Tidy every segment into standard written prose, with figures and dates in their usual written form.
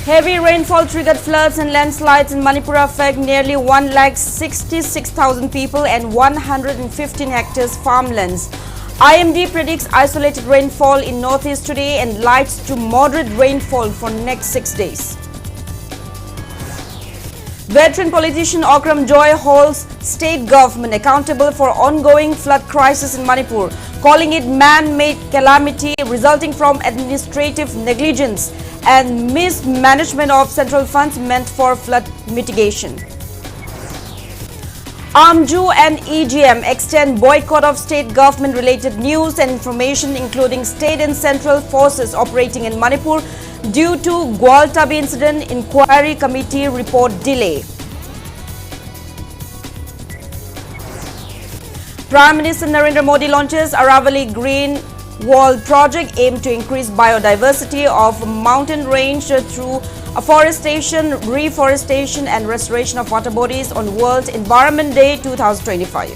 Heavy rainfall triggered floods and landslides in Manipur affect nearly 166,000 people and 115 hectares farmlands. IMD predicts isolated rainfall in northeast today and lights to moderate rainfall for next 6 days. Veteran politician Akram Joy holds state government accountable for ongoing flood crisis in Manipur, calling it man-made calamity resulting from administrative negligence and mismanagement of central funds meant for flood mitigation. AMJU and EGM extend boycott of state government-related news and information, including state and central forces operating in Manipur, due to Gwaltabi incident inquiry committee report delay. Prime Minister Narendra Modi launches Aravali Green Wall project aimed to increase biodiversity of mountain range through afforestation, reforestation and restoration of water bodies on World Environment Day 2025.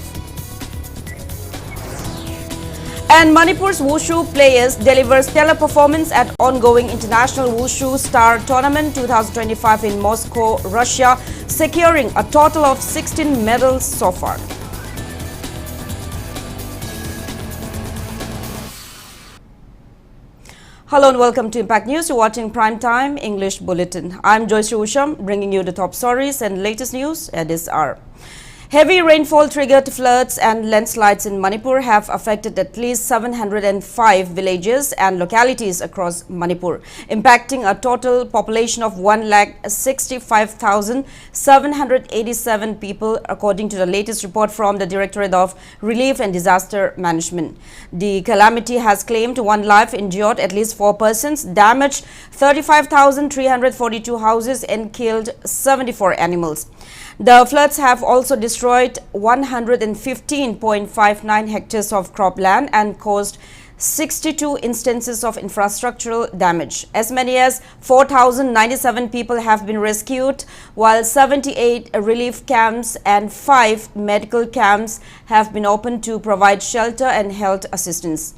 And Manipur's Wushu players deliver stellar performance at ongoing International Wushu Star Tournament 2025 in Moscow, Russia, securing a total of 16 medals so far. Hello and welcome to Impact News. You're watching Primetime English Bulletin. I'm JOYSHREE USHAM, bringing you the top stories and latest news at this hour. Heavy rainfall triggered floods and landslides in Manipur have affected at least 705 villages and localities across Manipur, impacting a total population of 165,787 people, according to the latest report from the Directorate of Relief and Disaster Management. The calamity has claimed 1 life, injured at least 4 persons, damaged 35,342 houses and killed 74 animals. The floods have also destroyed 115.59 hectares of cropland and caused 62 instances of infrastructural damage. As many as 4,097 people have been rescued, while 78 relief camps and 5 medical camps have been opened to provide shelter and health assistance.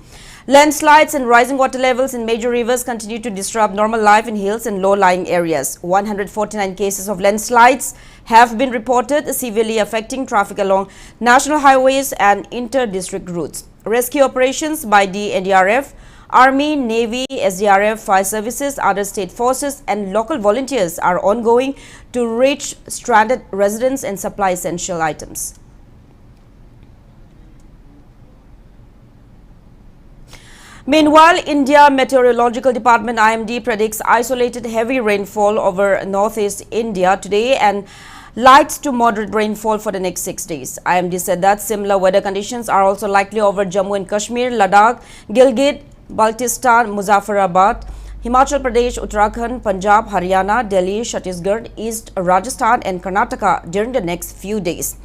Landslides and rising water levels in major rivers continue to disrupt normal life in hills and low-lying areas. 149 cases of landslides have been reported, severely affecting traffic along national highways and inter-district routes. Rescue operations by the NDRF, Army, Navy, SDRF, fire services, other state forces and local volunteers are ongoing to reach stranded residents and supply essential items. Meanwhile, India Meteorological Department IMD predicts isolated heavy rainfall over northeast India today and light to moderate rainfall for the next 6 days. IMD said that similar weather conditions are also likely over Jammu and Kashmir, Ladakh, Gilgit, Baltistan, Muzaffarabad, Himachal Pradesh, Uttarakhand, Punjab, Haryana, Delhi, Chhattisgarh, East Rajasthan and Karnataka during the next few days.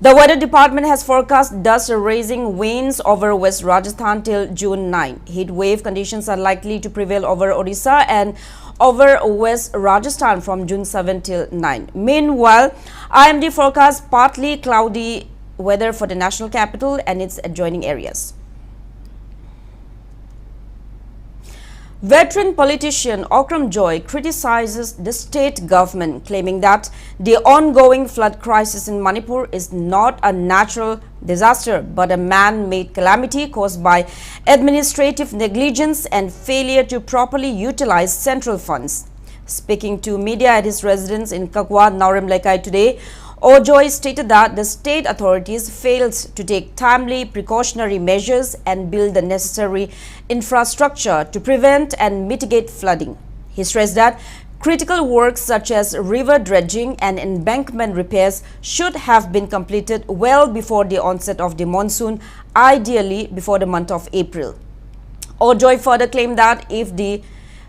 The Weather Department has forecast dust-raising winds over West Rajasthan till June 9. Heat wave conditions are likely to prevail over Odisha and over West Rajasthan from June 7 till 9. Meanwhile, IMD forecasts partly cloudy weather for the national capital and its adjoining areas. Veteran politician Akram Joy criticizes the state government, claiming that the ongoing flood crisis in Manipur is not a natural disaster but a man-made calamity caused by administrative negligence and failure to properly utilize central funds. Speaking to media at his residence in Kakwa, Naurimlekai today, Joy stated that the state authorities failed to take timely precautionary measures and build the necessary infrastructure to prevent and mitigate flooding. He stressed that critical works such as river dredging and embankment repairs should have been completed well before the onset of the monsoon, ideally before the month of April. Joy further claimed that if the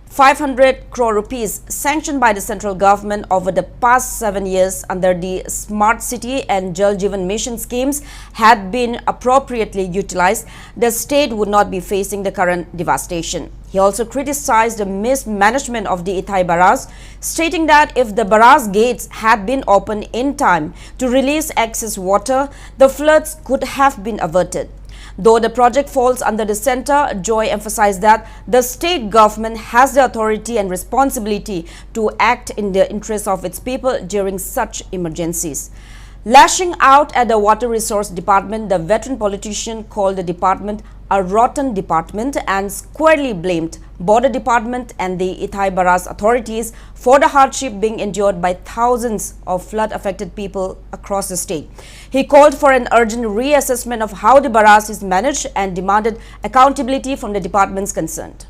500 crore rupees sanctioned by the central government over the past 7 years under the Smart City and Jal Jeevan Mission schemes had been appropriately utilized, the state would not be facing the current devastation. He also criticized the mismanagement of the Ithai Barrage, stating that if the barrage gates had been opened in time to release excess water, the floods could have been averted. Though the project falls under the center, Joy emphasized that the state government has the authority and responsibility to act in the interest of its people during such emergencies. Lashing out at the Water Resource Department, the veteran politician called the department a rotten department and squarely blamed Border Department and the Ithai Baras authorities for the hardship being endured by thousands of flood-affected people across the state. He called for an urgent reassessment of how the Baras is managed and demanded accountability from the departments concerned.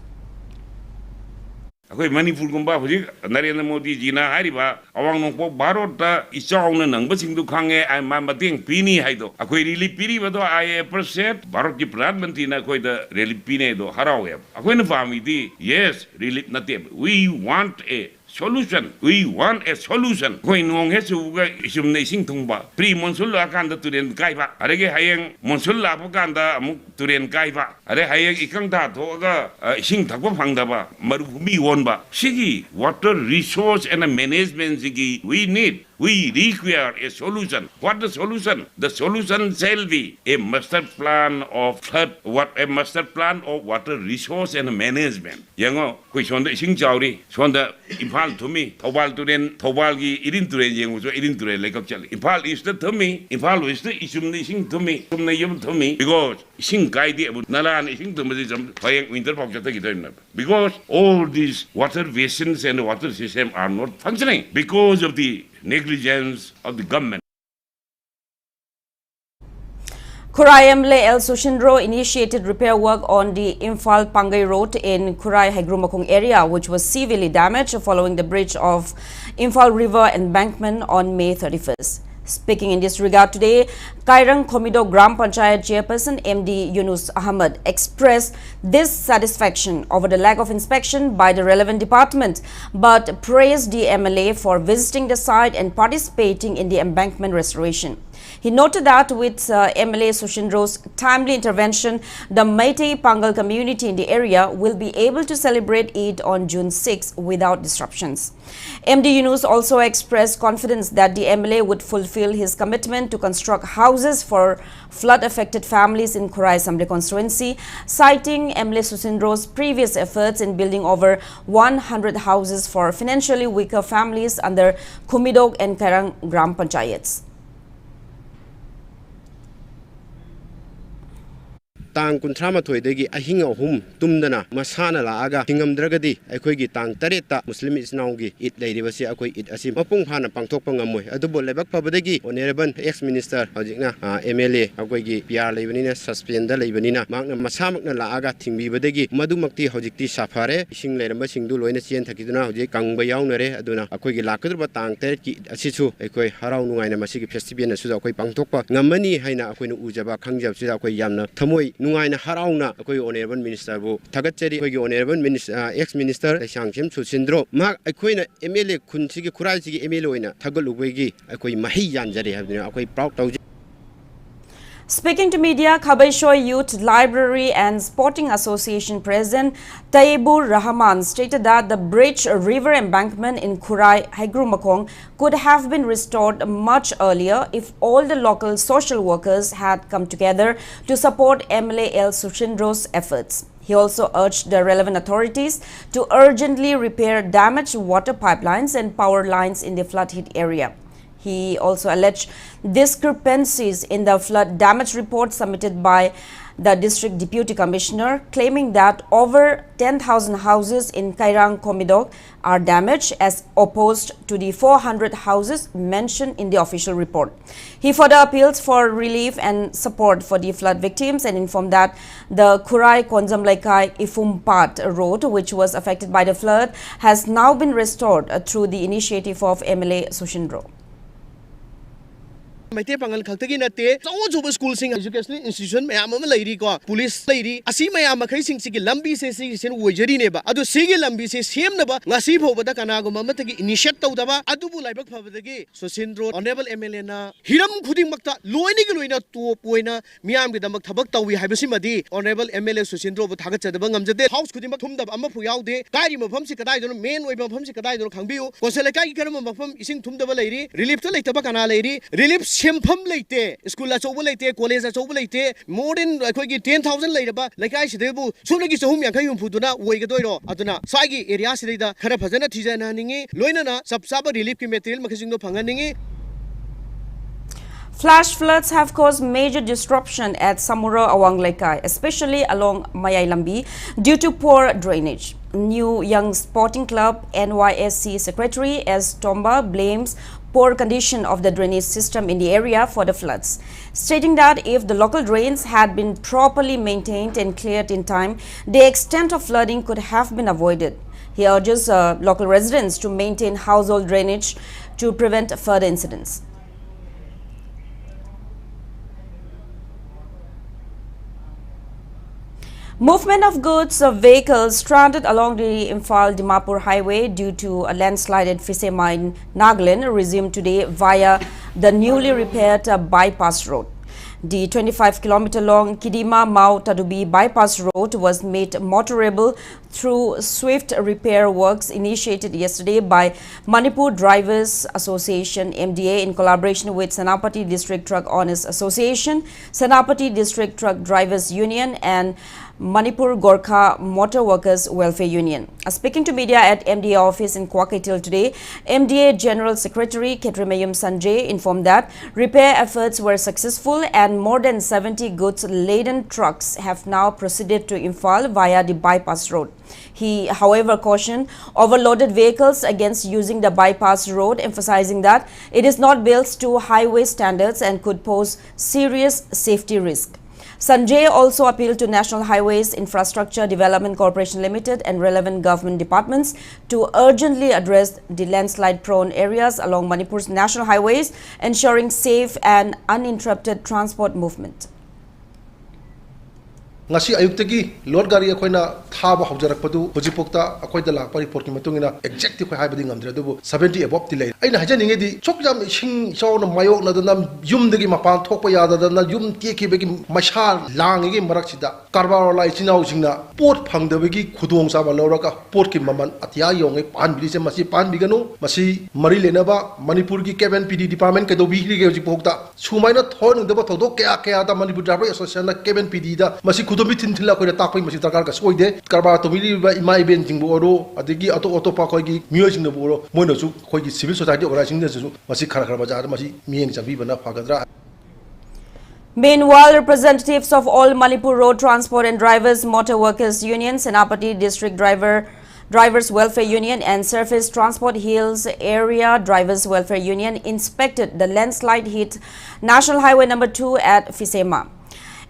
Manipur gumba hujik Narendra Modi ji na hariba awang nongpo Bharata ichauna nangbasingdu khange ai ma mating pini haido akoi relief piri bado I appreciate Bharat ki Pradhan Mantri na koi da relief pine do harawe akoi na fami di yes relief nate we want a solution. We want a solution. Koi nong he suga isum na ising thungba pre monsoon la kanda turen kaiba arege hayeng monsoon la pa kanda amuk turen kaiba are hayeng ikang da thoga ising thakba phangdaba marubhumi wonba sigi water resource and management sigi we need. We require a solution. What the solution? The solution shall be a master plan of flood, a master plan of water resource and management. Yango, koi sonda ising chawri, sonda Imphal to me, Thobal to den, Thobal gi irin to den yengu so irin to den like actually. Imphal is the to me, Imphal is the isum ising to me, sum na yum to me because ising kaidi abut nalan ising to me some payeng winter pokjata kita because all these water basins and the water system are not functioning because of the negligence of the government. Kurai MLA El Sushindro initiated repair work on the Imphal Pangai Road in Kurai Hagrumakung area, which was severely damaged following the bridge of Imphal River embankment on May 31st. Speaking in this regard today, Kairang Komido Gram Panchayat Chairperson MD Yunus Ahmed expressed dissatisfaction over the lack of inspection by the relevant department, but praised the MLA for visiting the site and participating in the embankment restoration. He noted that with MLA Sushindro's timely intervention, the Meitei Pangal community in the area will be able to celebrate Eid on June 6 without disruptions. MD Yunus also expressed confidence that the MLA would fulfill his commitment to construct houses for flood-affected families in Kurai Assembly constituency, citing MLA Sushindro's previous efforts in building over 100 houses for financially weaker families under Kumidog and Kairang Gram Panchayats. Tang kuntrama thoidegi ahing ahum tumdana masana laaga hingamdragadi akhoi tang tareta muslim isnaungi it leiribasi akoi it asim mapung phana pangthokpa ngamoi adubo lebak pabadegi honorable ex minister hojikna MLA akoi gi PR leibanina suspend da leibanina makna masamakna laaga thingbi madumakti hojikti safare ising leiramba singdu loina chen thakiduna hojik kangba yaunare aduna akoi gi lakadruba tang taret ki asichu akoi harau nungaina masigi festival na suda akoi pangthokpa ngamani haina akoi nu ujaba khangjab suda akoi yamna thamoi Nungaina harauna akoi honorable minister bu thagachari akoi honorable minister ex minister Sangchem Sushindro ma akoi na MLA khunsi gi khurai gi MLA oina thagalubai akoi mahi janjari habdina akoi proud tau. Speaking to media, Khabaishoy Youth Library and Sporting Association President Taibur Rahman stated that the bridge river embankment in Kurai Hagrumakong could have been restored much earlier if all the local social workers had come together to support MLA El Sushindro's efforts. He also urged the relevant authorities to urgently repair damaged water pipelines and power lines in the flood-hit area. He also alleged discrepancies in the flood damage report submitted by the District Deputy Commissioner, claiming that over 10,000 houses in Kairang Komidog are damaged as opposed to the 400 houses mentioned in the official report. He further appeals for relief and support for the flood victims and informed that the Kurai Konjamlaikai Ifumpat road, which was affected by the flood, has now been restored through the initiative of MLA Sushindro. Meitei Pangal Khaltagi nate chaw school sing educational institution mayam ama leiri ko police leiri asi mayam makhai sing sigi lambi se sen wojari neba adu sigi lambi se semnaba ngasi phobada kanago mamatagi initiate tawdaba adubu laibak phabadagi Sushindro honorable MLA na hiram khuding makta loini gi loina to poina miyam gi damak thabak tawi haibasi madi honorable MLA Sushindro bu thagat chadaba ngamjade house khuding mak thumdab ama phu yaude kari mafam si kadai dono main oi mafam si kadai dono khangbiu koselekai gi karam mafam ising thumdaba leiri relief to leitaba kana leiri relief ꯁꯦꯝꯐꯝ ꯂꯩꯇꯦ school ꯑꯆꯧꯕ ꯂꯩꯇꯦ college ꯑꯆꯧꯕ ꯂꯩꯇꯦ more than ꯑꯩꯈꯣꯏꯒꯤ 10,000 ꯂꯩꯔꯕ ꯂꯩꯀꯥꯏꯁꯤꯗꯕꯨ ꯁꯣꯝꯗꯒꯤ 350 ꯑꯣꯏꯒꯗꯣꯏꯔꯣ ꯑꯗꯨꯅ ꯁ꯭ꯋꯥꯏꯒꯤ ꯑꯦꯔꯤꯌꯥꯁꯤꯗꯩꯗ ꯈꯔ ꯐꯖꯅ ꯊꯤꯖꯅꯍꯟꯅꯤꯡꯉꯤ ꯂꯣꯏꯅꯅ ꯆꯞ ꯆꯥꯕ ꯔꯤꯂꯤꯐꯀꯤ material ꯃꯈꯩꯁꯤꯡꯗꯣ ꯐꯪꯍꯟꯅꯤꯡꯉꯤ. Flash floods have caused major disruption at Samura Awang Laikai, especially along Mayai Lambi, due to poor drainage. New Young Sporting Club NYSC Secretary S. Tomba blames poor condition of the drainage system in the area for the floods, stating that if the local drains had been properly maintained and cleared in time, the extent of flooding could have been avoided. He urges local residents to maintain household drainage to prevent further incidents. Movement of goods of vehicles stranded along the Imphal-Dimapur highway due to a landslide at Fisema in Nagaland resumed today via the newly repaired bypass road. The 25-kilometer-long Kidima-Mau-Tadubi bypass road was made motorable through swift repair works initiated yesterday by Manipur Drivers Association MDA in collaboration with Senapati District Truck Owners Association, Senapati District Truck Drivers Union and Manipur Gorkha Motor Workers Welfare Union. Speaking to media at MDA office in Kwakatil today, MDA General Secretary Ketrimayum Sanjay informed that repair efforts were successful and more than 70 goods-laden trucks have now proceeded to Imphal via the bypass road. He, however, cautioned overloaded vehicles against using the bypass road, emphasizing that it is not built to highway standards and could pose serious safety risk. Sanjay also appealed to National Highways Infrastructure Development Corporation Limited and relevant government departments to urgently address the landslide-prone areas along Manipur's national highways, ensuring safe and uninterrupted transport movement. ngasi ayuktagi load gari akoina thaba hawjarakpadu hojipokta akoida lakpa report ki matungina exactly ko haibadi ngamdre dubu 70 above delay aina hajaninge di chokjam sing chawna mayok na dana yum dagi mapan thokpa yada dana yum teki begi masha langi maraksida karbara lai chinau singna port phangdabagi khudong sa baloraka port ki maman atya yonge pan bili se masi pan biganu masi mari lenaba manipur ki cabin pd department ke do bigri ge hojipokta sumaina thon deba thodok kya da manipur driver association na cabin pd da masi kudomi tinthila ko ta pai masi tarkar ka soide karba to mili ba imai ben jingbo oro adigi auto pa ko gi myo jingbo oro moino su ko gi civil society organization de su masi khara khara bajar masi mieng chabi bana phagadra. Meanwhile, representatives of all Manipur Road Transport and Drivers Motor Workers Union, Senapati District Drivers Welfare Union and Surface Transport Hills Area Drivers Welfare Union inspected the landslide hit National Highway number 2 at Fisema.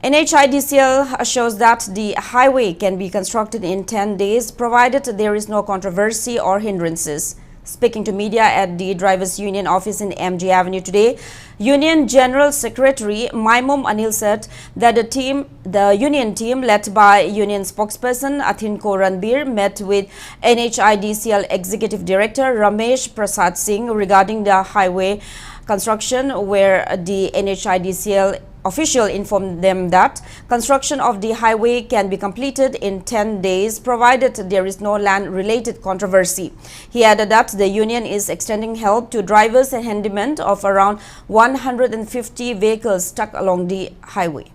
NHIDCL assures that the highway can be constructed in 10 days provided there is no controversy or hindrances. Speaking to media at the Drivers Union office in MG Avenue today, Union General Secretary Maimum Anil said that the union team led by Union spokesperson Athinko Ranbir met with NHIDCL Executive Director Ramesh Prasad Singh regarding the highway construction, where the NHIDCL official informed them that construction of the highway can be completed in 10 days provided there is no land-related controversy. He added that the union is extending help to drivers and handymen of around 150 vehicles stuck along the highway.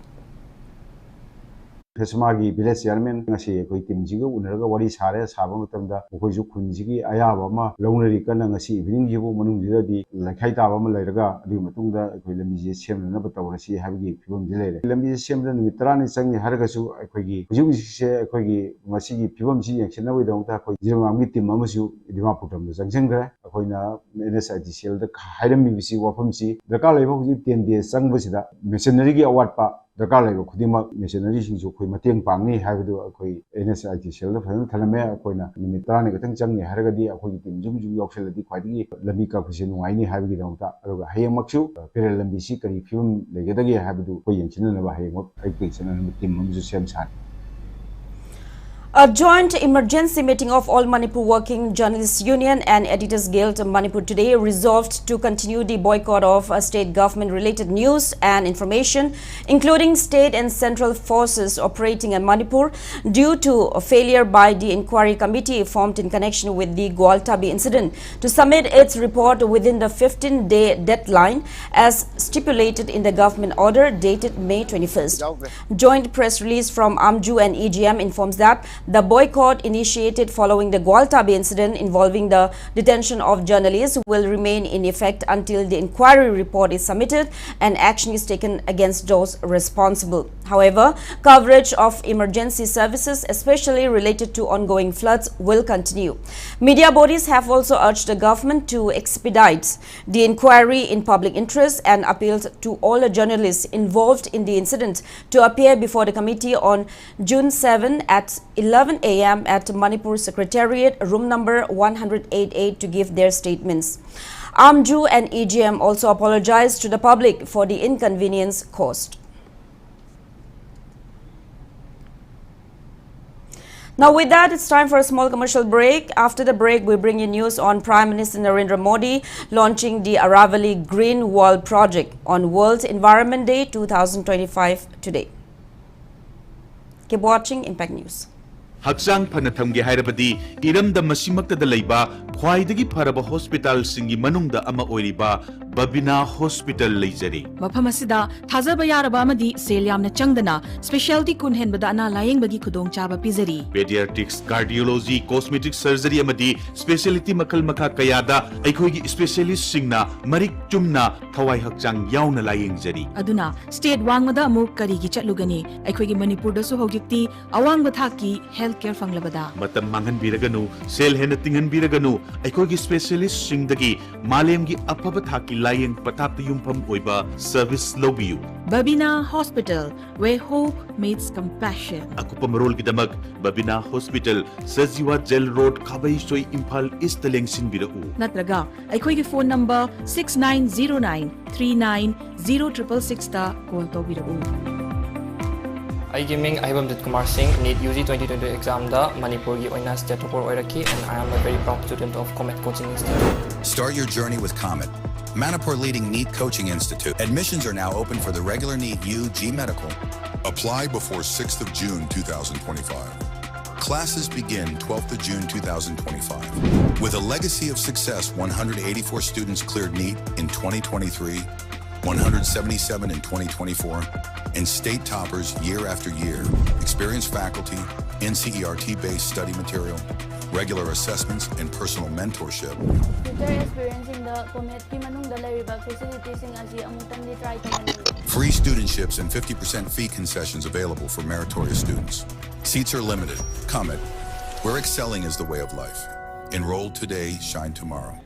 Fesmagi village chairman ngasi koi team jigo unaraga wari sare saba matamda koi ju khunjigi ayaba ma launari kana ngasi evening jibo manung jida di lakhai taba ma lairaga adi matungda koi lambi je semna na batawrasi habigi phibom je leire lambi semna mitrani changi harga su koi gi huju se koi gi ngasi gi phibom ji yaksena wi dong ta koi jirmam gi team amasu dima putam da jangjengra koi na NSIDCL da hairam bi bisi wafam si daka laiba huju 10 days chang basida machinery gi award pa daka laiba khudima machinery sing ju koi mateng pangni haibdu koi NSIDCL da phan thalame koi na mitrani gatang changni haragadi koi team jum jum yokseladi khwadi lambi ka phusin nuaini haibgi dong ta aruga hayeng maksu pere lambi si kari phibom legedagi haibdu koi yangsina na ba hayeng ai pei chana team amju sem san. A joint emergency meeting of all Manipur Working Journalists Union and Editors Guild Manipur today resolved to continue the boycott of state government-related news and information, including state and central forces operating in Manipur, due to a failure by the inquiry committee formed in connection with the Gwaltabi incident to submit its report within the 15-day deadline as stipulated in the government order dated May 21st. Joint press release from AMJU and EGM informs that the boycott initiated following the Gwaltabi incident involving the detention of journalists will remain in effect until the inquiry report is submitted and action is taken against those responsible. However, coverage of emergency services, especially related to ongoing floods, will continue. Media bodies have also urged the government to expedite the inquiry in public interest and appealed to all the journalists involved in the incident to appear before the committee on June 7 at 11 a.m. at Manipur Secretariat, room number 188, to give their statements. AMJU and EGM also apologized to the public for the inconvenience caused. Now with that, it's time for a small commercial break. After the break, we bring you news on Prime Minister Narendra Modi launching the Aravali Green Wall project on World Environment Day 2025 today. Keep watching Impact News. Hakchang Panatamgi Hairabadi, Iram the Masimakta de Laiba, Kwaidagi Paraba Hospital Singi Manunda Ama Oriba, Babina Hospital Lizari. Mapamasida, Tazaba Yarabamadi, Seliam Changdana, Specialty Kunhen Badana Lying Bagi Kudong Chaba Pizari. Pediatrics, Cardiology, Cosmetic Surgery Amadi, Specialty Makal Maka Kayada, Aikogi Specialist Singna, Marik Chumna, Kawai Hakchang Yauna Lying Zari. Aduna, State Wangmada Muk Karigi Chatlugani, Aikogi Manipur da Suhogikti, Awang Bataki, Healthcare Fanglabada. Matam Mangan Biraganu, Sel Henatingan Biraganu, Aikogi Specialist Singdagi, Malemgi Apabataki Lying Patata Yumpam Oiba, Service Lobiu. Babina Hospital, where hope meets compassion. Akupamarol Gidamag, Babina Hospital, Saziwa Gel Road, Kabay Soy Impal Istaleng Sinbirau. Natraga, Aikogi phone number 6909 390666 call to Birau. I gaming Ibam Kumar Singh, NEET UG 2022 exam da Manipur gi oina state topper oiraki, and I am a very proud student of Comet Coaching Institute. Start your journey with Comet, Manipur leading NEET Coaching Institute. Admissions are now open for the regular NEET UG Medical. Apply before 6th of June 2025. Classes begin 12th of June 2025. With a legacy of success, 184 students cleared NEET in 2023, 177 in 2024, and state toppers year after year. Experienced faculty, NCERT-based study material, regular assessments, and personal mentorship. Free studentships and 50% fee concessions available for meritorious students. Seats are limited. Comet, where excelling is the way of life. Enroll today, shine tomorrow.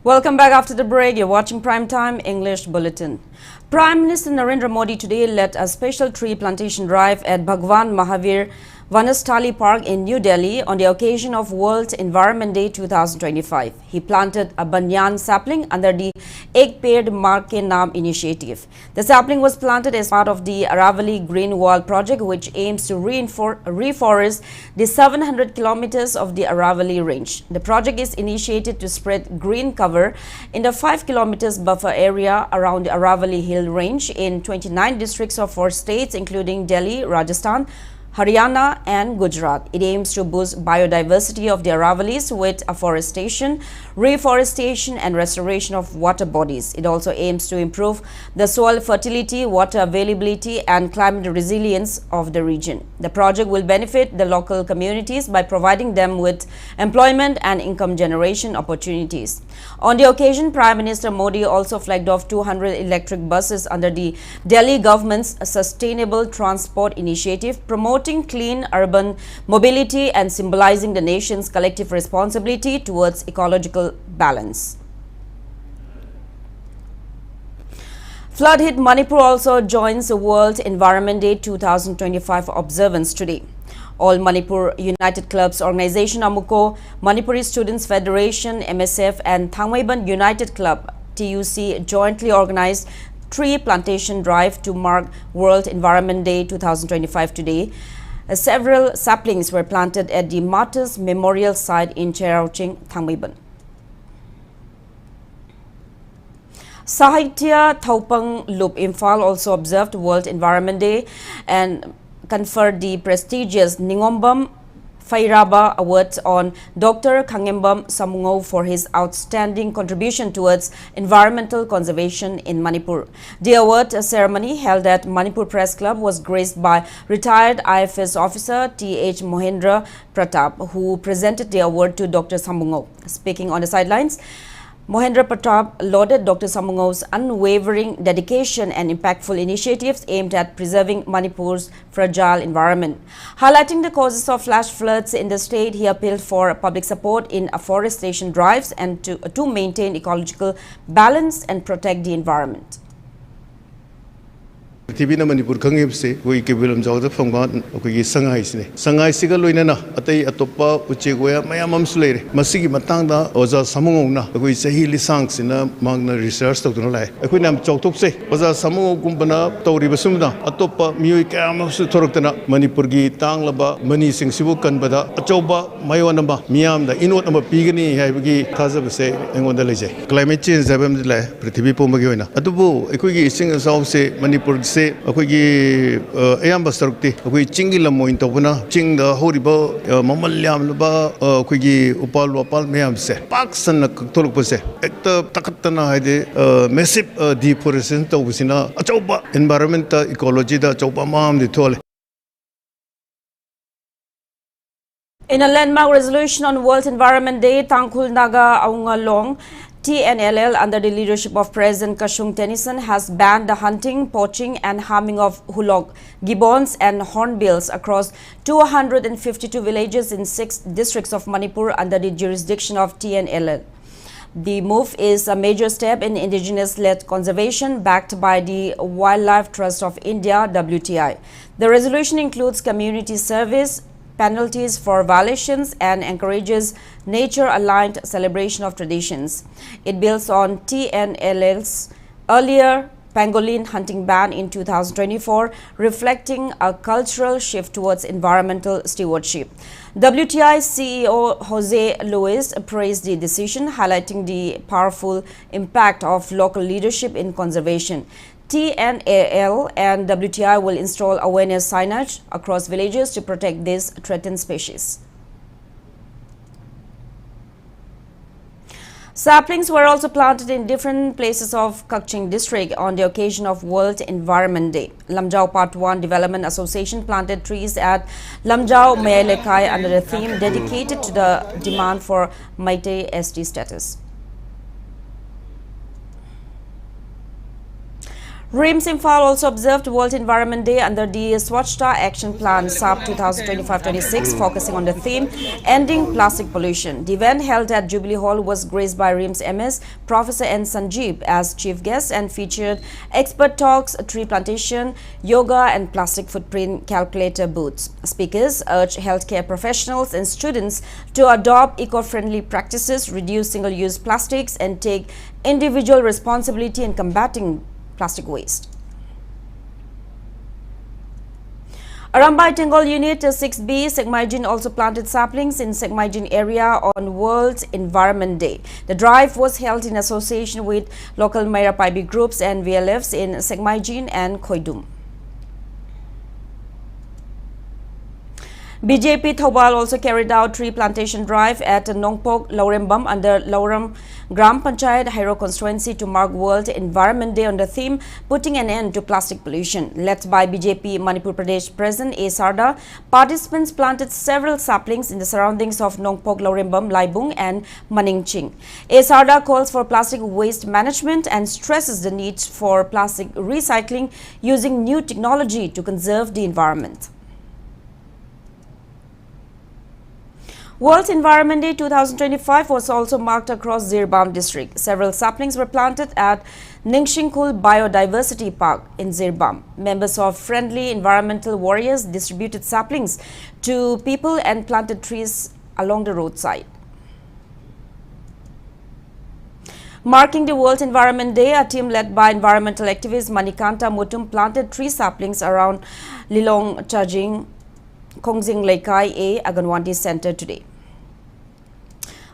Welcome back after the break. You're watching Primetime English Bulletin. Prime Minister Narendra Modi today led a special tree plantation drive at Bhagwan Mahavir Vanasthali Park in New Delhi on the occasion of World Environment Day 2025. He planted a banyan sapling under the Ek Ped Mar Ke Naam initiative. The sapling was planted as part of the Aravali Green Wall project, which aims to reforest the 700 kilometers of the Aravali range. The project is initiated to spread green cover in the 5 kilometers buffer area around the Aravali Hill range in 29 districts of 4 states, including Delhi, Rajasthan, Haryana and Gujarat. It aims to boost biodiversity of the Aravalis with afforestation, reforestation and restoration of water bodies. It also aims to improve the soil fertility, water availability and climate resilience of the region. The project will benefit the local communities by providing them with employment and income generation opportunities. On the occasion, Prime Minister Modi also flagged off 200 electric buses under the Delhi government's Sustainable Transport Initiative, promoting clean urban mobility and symbolizing the nation's collective responsibility towards ecological balance. Flood-hit Manipur also joins the World Environment Day 2025 observance today. All Manipur United Clubs Organization Amuko, Manipuri Students Federation, MSF and Thangmaiban United Club, TUC, jointly organized tree plantation drive to mark World Environment Day 2025 today. Several saplings were planted at the Martyrs Memorial Site in Cherauching, Thangmeiban. Sahitya Thaupang Loop Imphal also observed World Environment Day and conferred the prestigious Ningombam Fairaba Award on Dr. Khangembam Samungao for his outstanding contribution towards environmental conservation in Manipur. The award ceremony held at Manipur Press Club was graced by retired IFS officer T.H. Mohendra Pratap, who presented the award to Dr. Samungao. Speaking on the sidelines, Mohendra Pratap lauded Dr. Samungao's unwavering dedication and impactful initiatives aimed at preserving Manipur's fragile environment. Highlighting the causes of flash floods in the state, he appealed for public support in afforestation drives and to maintain ecological balance and protect the environment. TV na Manipur khangib se koi ke bilam jaw da phangban koi gi sangai sine sangai siga loina na atai atopa uche goya mayam am sule masigi matang da oza samungong na koi sahi lisang sina magna research tok na lai koi nam choktok se oza samungong gumbana tori basum da atopa mioi ka am su thorok na Manipur gi tang laba mani sing sibu kan bada achoba mayon ba miam da inot am pigani hai gi thaza se engon da leje climate change zabam lai prithvi pom gi hoina atubu koi gi sing saw se Manipur se अखोगी अयाम्ब सरक्ति अखोई चिंगी लमोइन तोबना चिंग the होरिबो ममल्याम लबा अखोगी उपाल वपाल ma'am से पाक्सन कक्तोलपसे एक तकतना हाइदे massive deforestation तोबसिना अचौबा environment ecology दा अचौबा माम दि थोले. In a landmark resolution on World Environment Day, Tangkhul Naga Aungalong TNLL, under the leadership of President Kashung Tennyson, has banned the hunting, poaching and harming of hulok, gibbons and hornbills across 252 villages in 6 districts of Manipur under the jurisdiction of TNLL. The move is a major step in indigenous-led conservation backed by the Wildlife Trust of India, WTI. The resolution includes community service, penalties for violations and encourages nature-aligned celebration of traditions. It builds on TNLL's earlier pangolin hunting ban in 2024, reflecting a cultural shift towards environmental stewardship. WTI CEO Jose Luis praised the decision, highlighting the powerful impact of local leadership in conservation. TNAL and WTI will install awareness signage across villages to protect these threatened species. Saplings were also planted in different places of Kakching district on the occasion of World Environment Day. Lamjao Part 1 Development Association planted trees at Lamjao Mayalekai under the theme dedicated to the demand for Meitei ST status. RIMS Imphal also observed World Environment Day under the Swachhta Action Plan SAP 2025-26, focusing on the theme Ending Plastic Pollution. The event held at Jubilee Hall was graced by RIMS MS Professor N. Sanjeev as chief guest and featured expert talks, tree plantation, yoga and plastic footprint calculator booths. Speakers urged healthcare professionals and students to adopt eco-friendly practices, reduce single-use plastics and take individual responsibility in combating plastic waste. Arambai Tenggol Unit 6B, Sekmaijin also planted saplings in Sekmaijin area on World Environment Day. The drive was held in association with local Mayapaibi groups and VLFs in Sekmaijin and Khoidum. BJP Thobal also carried out tree plantation drive at Nongpok Laurembam under Lauram Gram Panchayat Hairo constituency to mark World Environment Day on the theme Putting an End to Plastic Pollution. Led by BJP Manipur Pradesh President A. Sarda, participants planted several saplings in the surroundings of Nongpok Laurembam, Laibung and Maningching. A. Sarda calls for plastic waste management and stresses the need for plastic recycling using new technology to conserve the environment. World Environment Day 2025 was also marked across Zirbam district. Several saplings were planted at Ningshingkul Biodiversity Park in Zirbam. Members of Friendly Environmental Warriors distributed saplings to people and planted trees along the roadside. Marking the World Environment Day, a team led by environmental activist Manikanta Mutum planted tree saplings around Lilong Chajing Kongjing Laikai A Aganwadi Center today.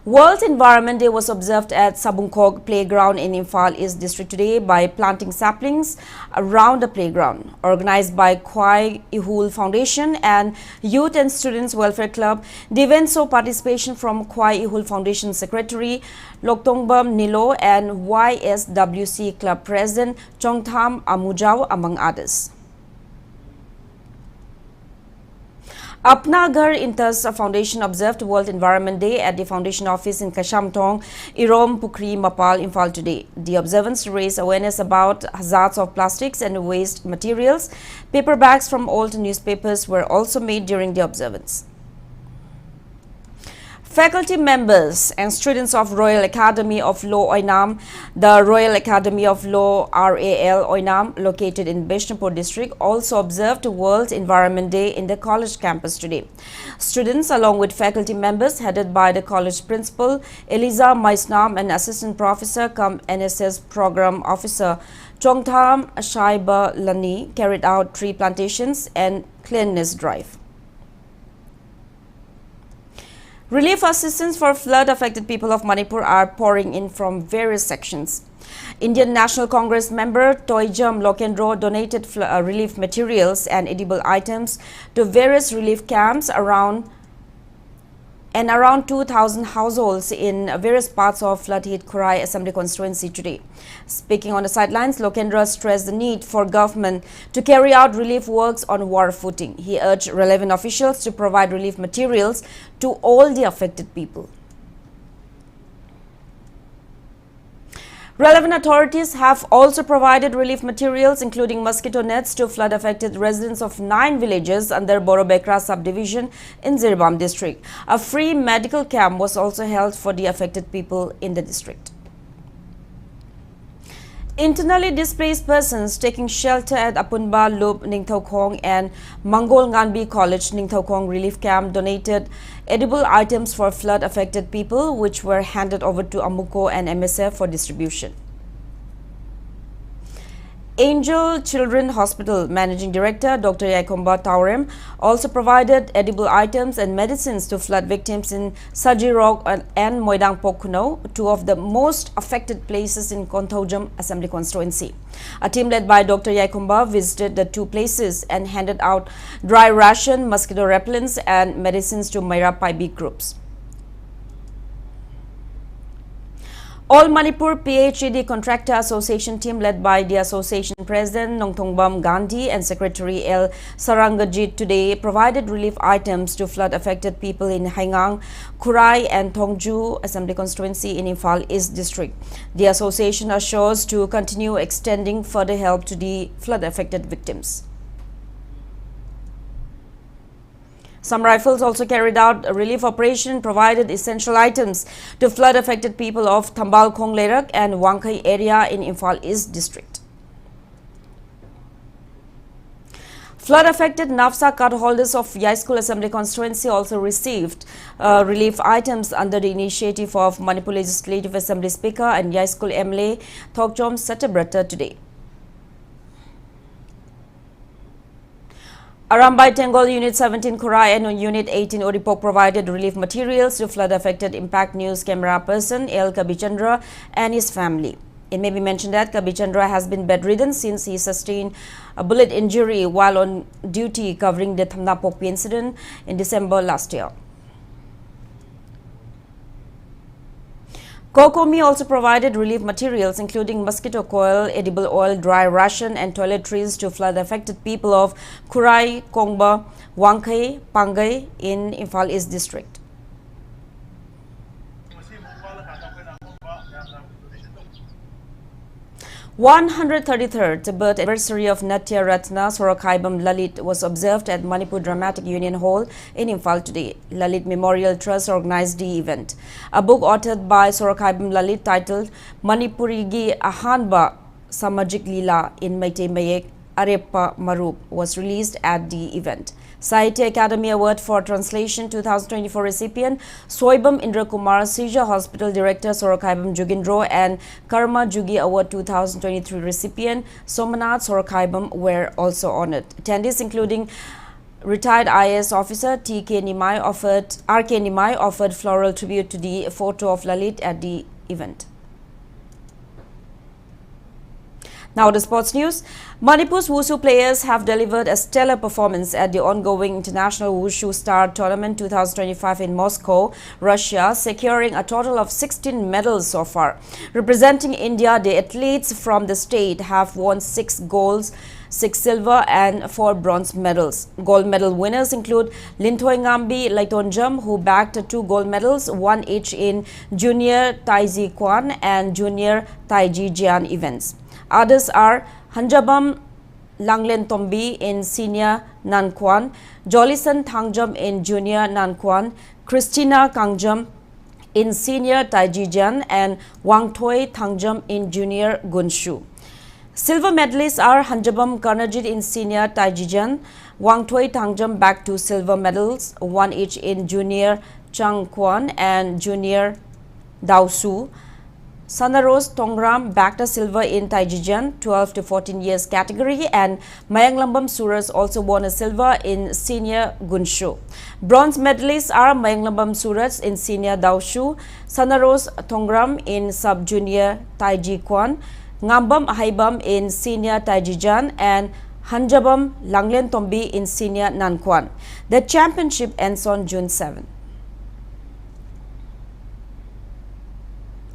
World Environment Day was observed at Sabungkog Playground in Imphal East District today by planting saplings around the playground. Organized by Kwai Ihul Foundation and Youth and Students Welfare Club, the event saw participation from Kwai Ihul Foundation Secretary Loktongbam Nilo and YSWC Club President Chongtham Amujao, among others. Apna Ghar Intas Foundation observed World Environment Day at the foundation office in Kashamtong, Irom Pukri, Mapal, Imphal today. The observance raised awareness about hazards of plastics and waste materials. Paper bags from old newspapers were also made during the observance. Faculty members and students of Royal Academy of Law Oinam, the Royal Academy of Law RAL Oinam, located in Bishnupur district, also observed World Environment Day in the college campus today. Students along with faculty members headed by the college principal Eliza Maisnam and assistant professor cum NSS program officer Chongtham Shaiba Lani carried out tree plantations and cleanliness drive. Relief assistance for flood-affected people of Manipur are pouring in from various sections. Indian National Congress member Toijam Lokendro donated relief materials and edible items to various relief camps around 2,000 households in various parts of flood-hit Kurai Assembly constituency today. Speaking on the sidelines, Lokendra stressed the need for government to carry out relief works on war footing. He urged relevant officials to provide relief materials to all the affected people. Relevant authorities have also provided relief materials including mosquito nets to flood-affected residents of 9 villages under Borobekra subdivision in Zirbam district. A free medical camp was also held for the affected people in the district. Internally displaced persons taking shelter at Apunba Loop Ningthokong and Mangol Nganbi College Ningthokong Relief Camp donated edible items for flood-affected people, which were handed over to Amuko and MSF for distribution. Angel Children Hospital Managing Director Dr. Yakomba Taurem also provided edible items and medicines to flood victims in Sajirok and Moidang Pokuno, two of the most affected places in Kontojam Assembly constituency. A team led by Dr. Yakomba visited the two places and handed out dry ration, mosquito repellents and medicines to Maira Paibi groups. All Manipur PHED Contractor Association team led by the association president Nongthongbam Gandhi and secretary L. Sarangajit today provided relief items to flood-affected people in Haingang, Kurai and Thongju Assembly constituency in Imphal East district. The association assures to continue extending further help to the flood-affected victims. Some rifles also carried out a relief operation, provided essential items to flood-affected people of Thambal Khonglerak and Wangkai area in Imphal East district. Flood-affected Nafsa card holders of Yaiskul Assembly constituency also received relief items under the initiative of Manipur Legislative Assembly Speaker and Yaiskul MLA Thokchom Setabrata today. Arambai Tengol Unit 17 Kurai and Unit 18 Odipok provided relief materials to flood-affected Impact News camera person L. Kabichandra and his family. It may be mentioned that Kabichandra has been bedridden since he sustained a bullet injury while on duty covering the Thamnapok incident in December last year. Kokomi also provided relief materials including mosquito coil, edible oil, dry ration and toiletries to flood-affected people of Kurai, Kongba, Wangkai, Pangai in Imphal East district. 133rd birth anniversary of Natya Ratna Sorokhaibam Lalit was observed at Manipur Dramatic Union Hall in Imphal today. Lalit Memorial Trust organized the event. A book authored by Sorokhaibam Lalit titled Manipurigi Ahanba Samajik Lila in Meitei Mayek Arepa Marup was released at the event. Sahitya Academy Award for Translation 2024 recipient Soibam Indra Kumar, Sija Hospital Director Sorokhaibam Jugindro and Karma Jugi Award 2023 recipient Somanath Sorokhaibam were also honored. Attendees including Retired IAS officer RK Nimai offered floral tribute to the photo of Lalit at the event. Now to sports news. Manipur's Wushu players have delivered a stellar performance at the ongoing International Wushu Star Tournament 2025 in Moscow, Russia, securing a total of 16 medals so far. Representing India, the athletes from the state have won 6 golds, 6 silver and 4 bronze medals. Gold medal winners include Linthoy Ngambi Laitonjam, who bagged 2 gold medals, 1 each in Junior Taiji Kwan and Junior Taiji Jian events. Others are Hanjabam Langlen Tombi in Senior Nankwan, Jolison Thangjam in Junior Nankwan, Christina Kangjam in Senior Taijijan and Wangthoi Thangjam in Junior Gunshu. Silver medalists are Hanjabam Karnajit in Senior Taijijan, Wangthoi Thangjam back to silver medals, 1 each in Junior Changkwan and Junior Daosu. Sanaros Tongram backed a silver in Taijijan 12 to 14 years category, and Mayanglambam Suras also won a silver in Senior Gunshu. Bronze medalists are Mayanglambam Suras in Senior Daoshu, Sanaros Tongram in Sub-Junior Taiji Kwan, Ngambam Ahaibam in Senior Taijijan and Hanjabam Langlen Tombi in Senior Nankwan. The championship ends on June 7.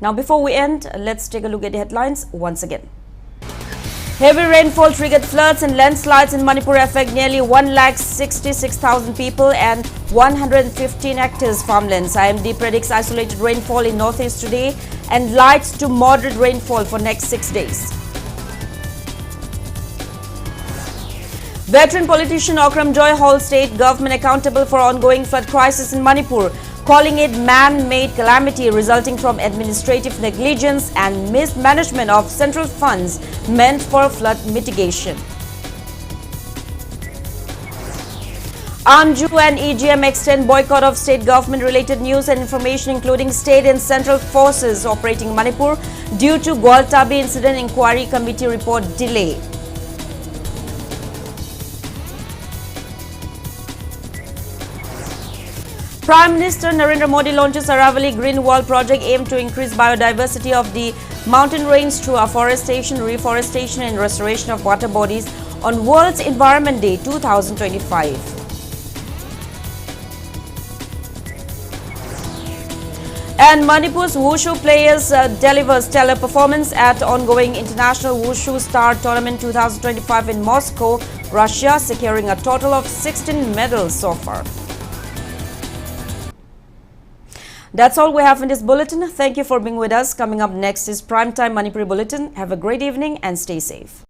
Now, before we end, let's take a look at the headlines once again. Heavy rainfall triggered floods and landslides in Manipur affect nearly 1,66,000 people and 115 hectares farmlands. IMD predicts isolated rainfall in northeast today and light to moderate rainfall for next 6 days. Veteran politician Okram Joy holds state government accountable for ongoing flood crisis in Manipur, calling it man-made calamity resulting from administrative negligence and mismanagement of central funds meant for flood mitigation. AMJU and EGM extend boycott of state government-related news and information, including state and central forces operating in Manipur, due to Gwaltabi Incident Inquiry Committee report delay. Prime Minister Narendra Modi launches Aravali Green Wall project aimed to increase biodiversity of the mountain range through afforestation, reforestation and restoration of water bodies on World's Environment Day 2025. And Manipur's Wushu players deliver stellar performance at ongoing International Wushu Star Tournament 2025 in Moscow, Russia, securing a total of 16 medals so far. That's all we have in this bulletin. Thank you for being with us. Coming up next is Primetime Manipuri Bulletin. Have a great evening and stay safe.